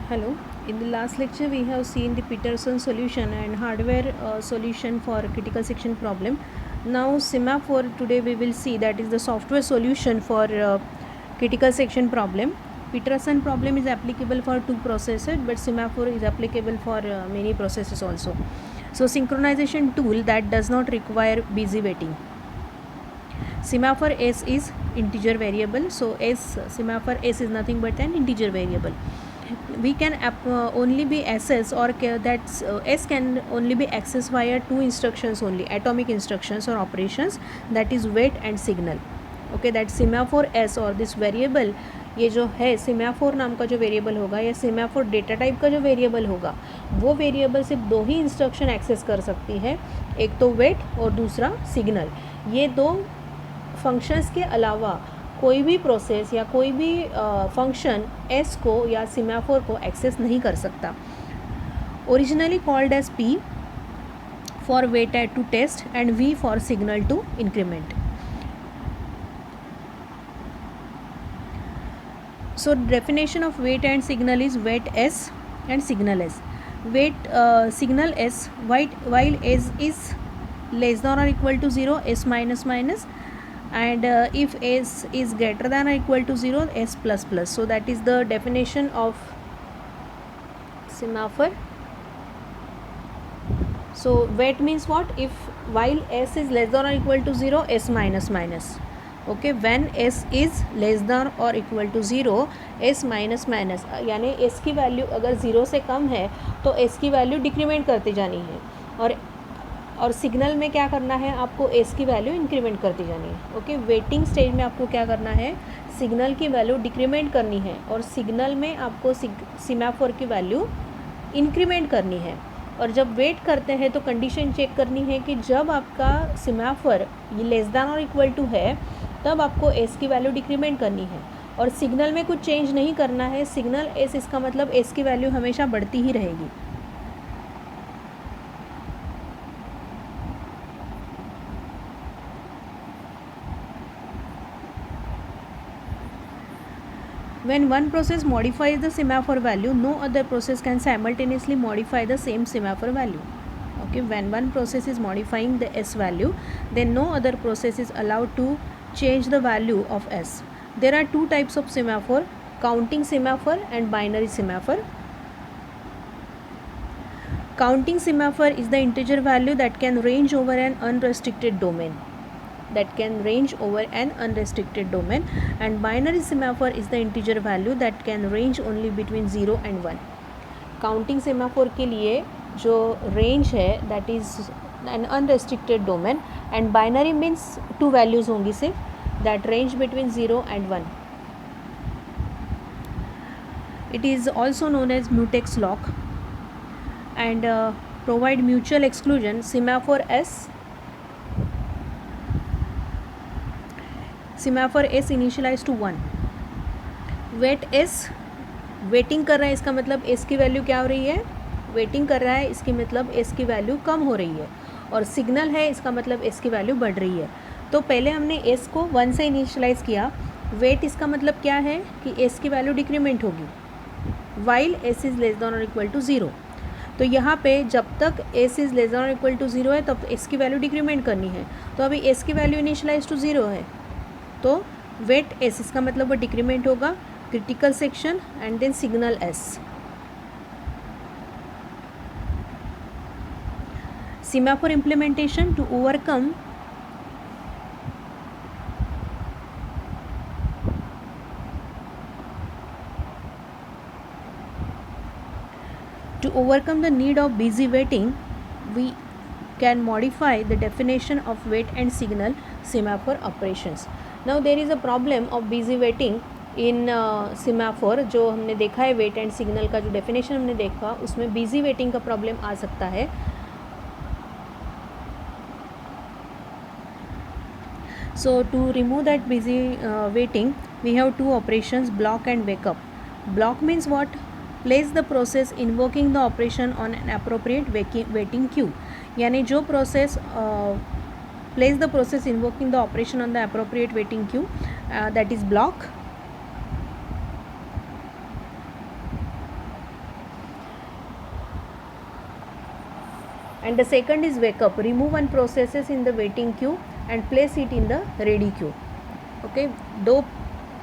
Hello. In the last lecture, we have seen the Peterson solution and hardware solution for critical section problem. Now, semaphore today we will see, that is the software solution for critical section problem. Peterson problem is applicable for two processes, but semaphore is applicable for many processes also. So, synchronization tool that does not require busy waiting. Semaphore s is integer variable, so semaphore s is nothing but an integer variable. We can only be accessed, or that's s can only be accessed via two instructions only, atomic instructions or operations, that is wait and signal. Okay, that semaphore s और this variable, ये जो है semaphore नाम का जो variable होगा या semaphore data type का जो वेरिएबल होगा, वो वेरिएबल सिर्फ दो ही इंस्ट्रक्शन एक्सेस कर सकती है, एक तो वेट और दूसरा सिग्नल. ये दो फंक्शंस के अलावा कोई भी प्रोसेस या कोई भी फंक्शन एस को या सिमाफोर को एक्सेस नहीं कर सकता. Originally called as P for wait at to test and V for signal to increment. So definition of wait and signal is wait s and signal s. Wait signal s while s is less than or equal to 0, s minus minus, and if s is greater than or equal to 0, s plus plus. So that is the definition of semaphore. So wait means what? If while s is less than or equal to 0, s minus minus. Okay, when S is less than or equal to zero, S minus minus, यानी S की value अगर zero से कम है तो S की value decrement करती जानी है, और सिग्नल में क्या करना है, आपको एस की वैल्यू इंक्रीमेंट करती जानी है. ओके, वेटिंग स्टेज में आपको क्या करना है, सिग्नल की वैल्यू डिक्रीमेंट करनी है, और सिग्नल में आपको सिमाफोर की वैल्यू इंक्रीमेंट करनी है. और जब वेट करते हैं तो कंडीशन चेक करनी है कि जब आपका सिमाफोर ये less than or equal to है, तब आपको एस की वैल्यू डिक्रीमेंट करनी है, और सिग्नल में कुछ चेंज नहीं करना है. सिग्नल एस, इसका मतलब एस की वैल्यू हमेशा बढ़ती ही रहेगी. When one process modifies the semaphore value, no other process can simultaneously modify the same semaphore value. Okay, when one process is modifying the s value, then no other process is allowed to change the value of s. There are two types of semaphore: counting semaphore and binary semaphore. Counting semaphore is the integer value that can range over an unrestricted domain. And binary semaphore is the integer value that can range only between 0 and 1. Counting semaphore के लिए जो range है, that is an unrestricted domain, and binary means two values होंगी सिर्फ, that range between 0 and 1. It is also known as mutex lock and provide mutual exclusion. Semaphore s initialized to 1. Wait s waiting कर रहा है, इसका मतलब s की value क्या हो रही है, वेटिंग कर रहा है, इसकी मतलब s की वैल्यू कम हो रही है, और सिग्नल है, इसका मतलब s की वैल्यू बढ़ रही है. तो पहले हमने s को 1 से इनिशियलाइज़ किया. वेट इसका मतलब क्या है कि s की वैल्यू डिक्रीमेंट होगी while s is less than or equal to 0. तो यहाँ पे जब तक s is less than or equal to 0 है, तब s की वैल्यू डिक्रीमेंट करनी है. तो अभी s की वैल्यू इनिशियलाइज टू 0 है, तो वेट s, इसका मतलब वो डिक्रीमेंट होगा, critical section and then signal s. Semaphore implementation to overcome the need of busy waiting, we can modify the definition of wait and signal semaphore operations. Now there is a problem of busy waiting इन सिमाफोर. जो हमने देखा है wait and signal का जो definition हमने देखा, उसमें बिजी वेटिंग का प्रॉब्लम आ सकता है. So to remove that busy waiting, we have two operations, block and wake up. Block means what? Place the process invoking the operation on an appropriate waiting queue. यानी जो process place the process invoking the operation on the appropriate waiting queue, that is block. and the second is wake up. Remove one processes in the waiting queue and place it in the ready queue. Okay, दो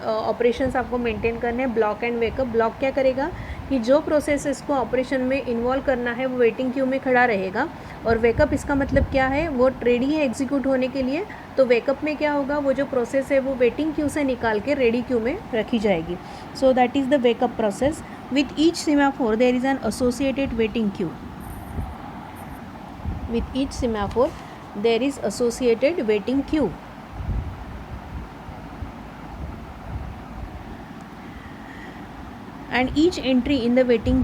operations आपको maintain करने हैं, block and wake up. Block क्या करेगा कि जो processes को operation में इन्वॉल्व करना है वो वेटिंग क्यू में खड़ा रहेगा, और वेकअप इसका मतलब क्या है, वो रेडी है एग्जीक्यूट होने के लिए. तो वेकअप में क्या होगा, वो जो प्रोसेस है वो वेटिंग क्यू से निकाल के रेडी क्यू में रखी जाएगी. So that is the wake up process. With each semaphore there is an associated waiting queue. With each semaphore there is associated waiting queue. And each entry in the waiting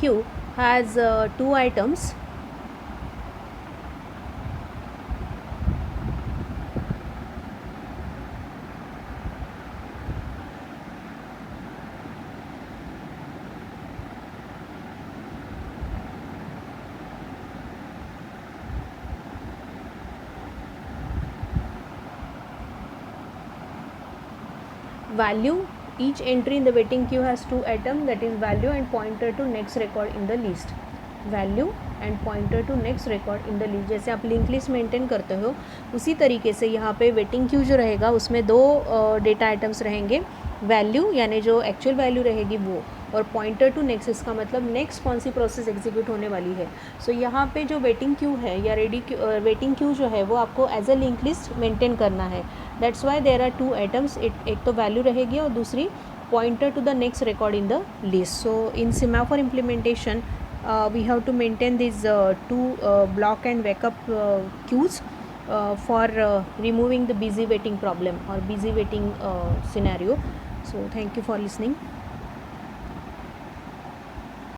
queue has two items. Value. Each entry in the waiting queue has two items, that is value and pointer to next record in the list. Value and pointer to next record in the list. जैसे आप link list maintain करते हो उसी तरीके से यहाँ पे waiting queue जो रहेगा उसमें दो डेटा आइटम्स रहेंगे. वैल्यू यानी जो एक्चुअल वैल्यू रहेगी वो, और पॉइंटर टू नेक्स्ट, इसका मतलब नेक्स्ट कौन सी प्रोसेस एग्जीक्यूट होने वाली है. सो यहाँ पे जो वेटिंग क्यू है या वेटिंग क्यू जो है वो आपको as a link list maintain करना है. That's why there are two items. एक तो वैल्यू रहेगी और दूसरी pointer to the next record in the list. So in semaphore implementation we have to maintain these two block and wake-up queues for removing the busy waiting problem or busy waiting scenario. So thank you for listening.